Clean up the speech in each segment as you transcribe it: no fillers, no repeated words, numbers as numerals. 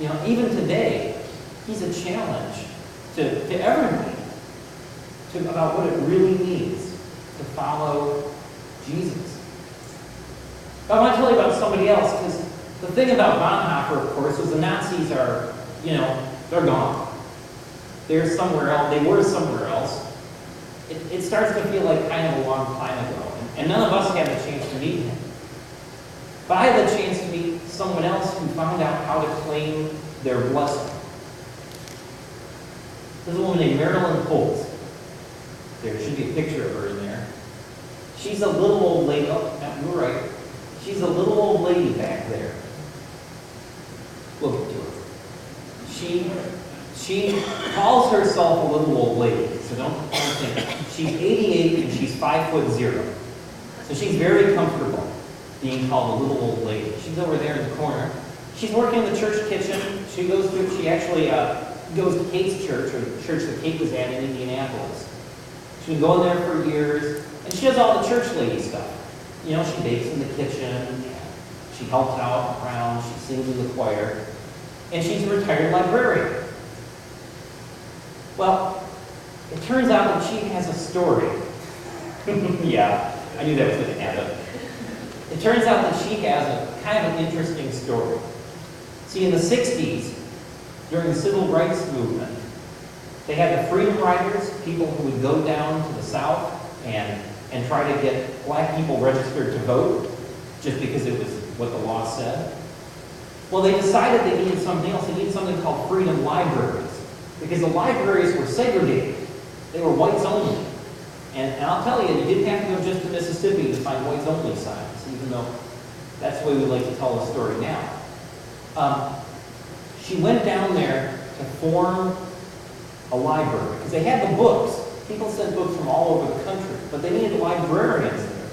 Even today, he's a challenge to everybody about what it really means to follow Jesus. But I want to tell you about somebody else, because the thing about Bonhoeffer, of course, was the Nazis are, they're gone. They're somewhere else. They were somewhere else. It starts to feel like kind of a long time ago. And none of us had the chance to meet him. But I had the chance to meet someone else who found out how to claim their blessing. This is a woman named Marilyn Holt. There should be a picture of her in there. She's a little old lady. Oh, no, you're right. She's a little old lady back there. Look to her. She calls herself a little old lady, so don't think. She's 88 and she's 5'0". So she's very comfortable being called a little old lady. She's over there in the corner. She's working in the church kitchen. She actually goes to Kate's church, or the church that Kate was at in Indianapolis. She's been going there for years, and she does all the church lady stuff. She bakes in the kitchen, and she helps out around, she sings in the choir, and she's a retired librarian. Well, it turns out that she has a story. Yeah, I knew that was going to happen. It turns out that she has a kind of an interesting story. See, in the 60s, during the civil rights movement, they had the Freedom Riders, people who would go down to the South and try to get black people registered to vote, just because it was what the law said. Well, they decided they needed something else. They needed something called freedom libraries, because the libraries were segregated. They were whites only. And I'll tell you, you didn't have to go just to Mississippi to find whites only signs, even though that's the way we like to tell the story now. She went down there to form a library, because they had the books. People sent books from all over the country, but they needed librarians there.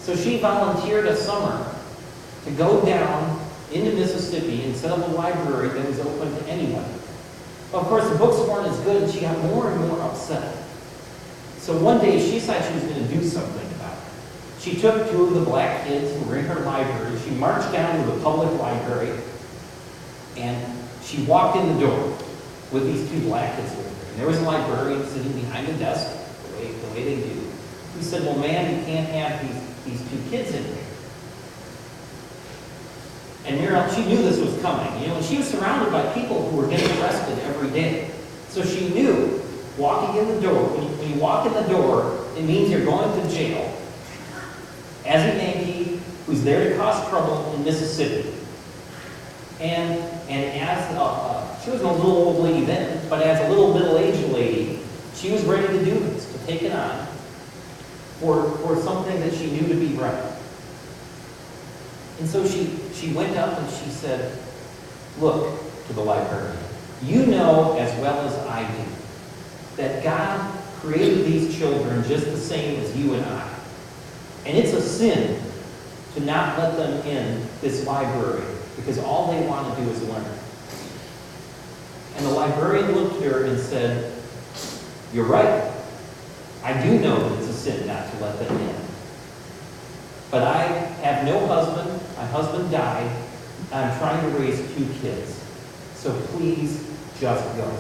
So she volunteered a summer to go down into Mississippi and set up a library that was open to anyone. Of course, the books weren't as good, and she got more and more upset. So one day, she decided she was going to do something about it. She took 2 of the black kids who were in her library. She marched down to the public library, and she walked in the door with these 2 black kids with her. And there was a librarian sitting behind the desk, the way they do. He said, "Well, ma'am, you can't have these 2 kids in here." And Muriel, she knew this was coming, and she was surrounded by people who were getting arrested every day. So she knew, walking in the door, when you walk in the door, it means you're going to jail as a Yankee who's there to cause trouble in Mississippi. And as she was a little old lady then, but as a little middle-aged lady, she was ready to do this, to take it on for something that she knew to be right. And so she went up and she said, "Look," to the librarian, "you know as well as I do that God created these children just the same as you and I. And it's a sin to not let them in this library, because all they want to do is learn." And the librarian looked at her and said, "You're right. I do know that it's a sin not to let them in. But I have no husband. My husband died. I'm trying to raise 2 kids. So please just go."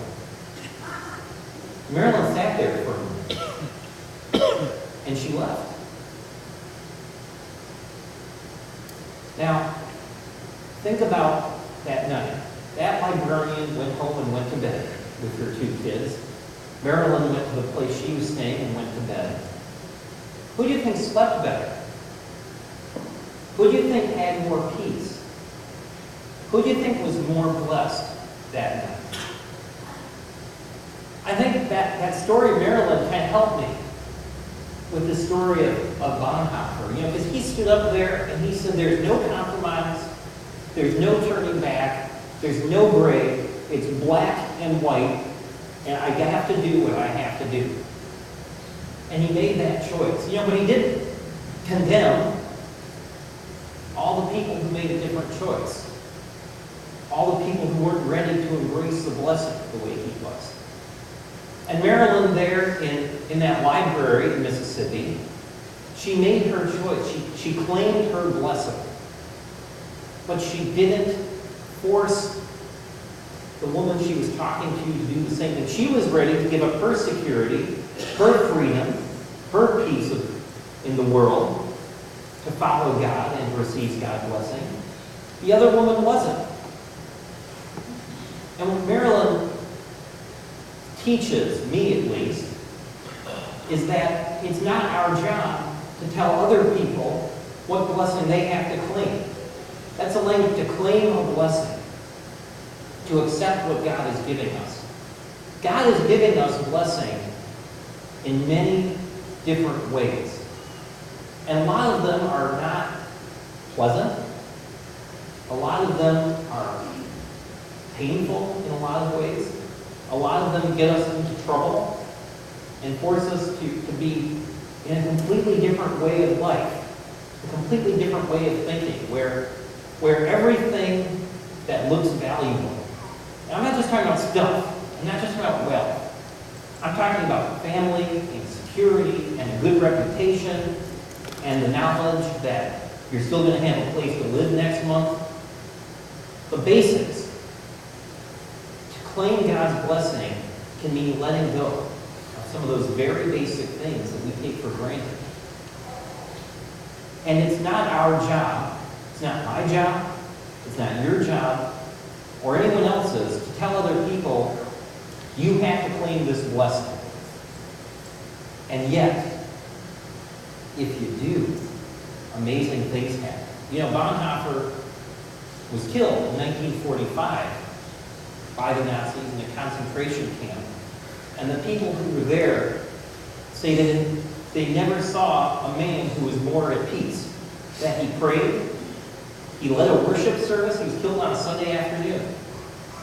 Marilyn sat there for a minute, and she left. Now, think about that night. That librarian went home and went to bed with her 2 kids. Marilyn went to the place she was staying and went to bed. Who do you think slept better? Who do you think had more peace? Who do you think was more blessed that night? I think that story of Marilyn kind of helped me with the story of Bonhoeffer, because he stood up there and he said, "There's no compromise, there's no turning back, there's no gray, it's black and white, and I have to do what I have to do." And he made that choice. But he didn't condemn all the people who made a different choice. All the people who weren't ready to embrace the blessing the way he was. And Marilyn there in that library in Mississippi, she made her choice. She claimed her blessing. But she didn't force the woman she was talking to do the same thing. She was ready to give up her security, her freedom, her peace in the world to follow God and receive God's blessing. The other woman wasn't. And what Marilyn teaches, me at least, is that it's not our job to tell other people what blessing they have to claim. That's a language to claim a blessing, to accept what God is giving us. God is giving us blessing in many different ways. And a lot of them are not pleasant. A lot of them are painful in a lot of ways. A lot of them get us into trouble and force us to be in a completely different way of life, a completely different way of thinking, where everything that looks valuable, and I'm not just talking about stuff, I'm not just talking about wealth, I'm talking about family and security and a good reputation and the knowledge that you're still going to have a place to live next month. The basics. To claim God's blessing can mean letting go of some of those very basic things that we take for granted. And it's not our job, it's not my job, it's not your job, or anyone else's to tell other people, you have to claim this blessing. And yet, if you do, amazing things happen. You know, Bonhoeffer was killed in 1945 by the Nazis in a concentration camp. And the people who were there say that they never saw a man who was more at peace. That he prayed, he led a worship service, he was killed on a Sunday afternoon.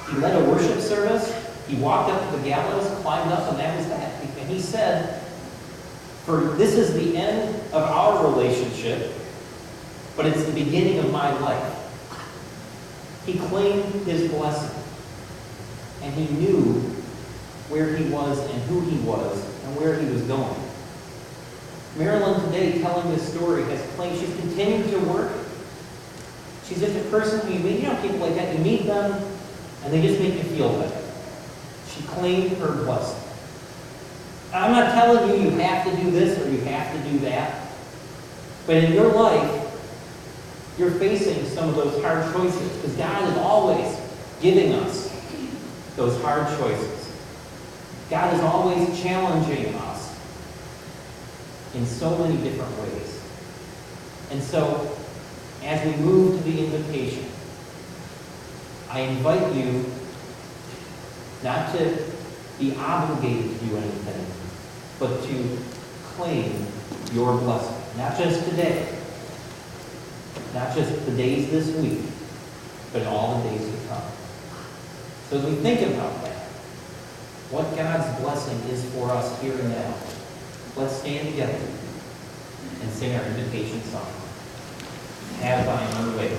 He led a worship service, he walked up to the gallows, climbed up, and that was that. And he said, "For this is the end of our relationship, but it's the beginning of my life." He claimed his blessing, and he knew where he was and who he was and where he was going. Marilyn today, telling this story, has claimed she's continued to work. She's just a person who you meet, people like that, you meet them and they just make you feel better. She claimed her blessing. I'm not telling you have to do this or you have to do that, but in your life, you're facing some of those hard choices because God is always giving us those hard choices. God is always challenging us in so many different ways. And so, as we move to the invitation, I invite you not to be obligated to do anything, but to claim your blessing. Not just today, not just the days this week, but all the days to come. So as we think about that, what God's blessing is for us here and now, let's stand together and sing our invitation song. Have thine own way.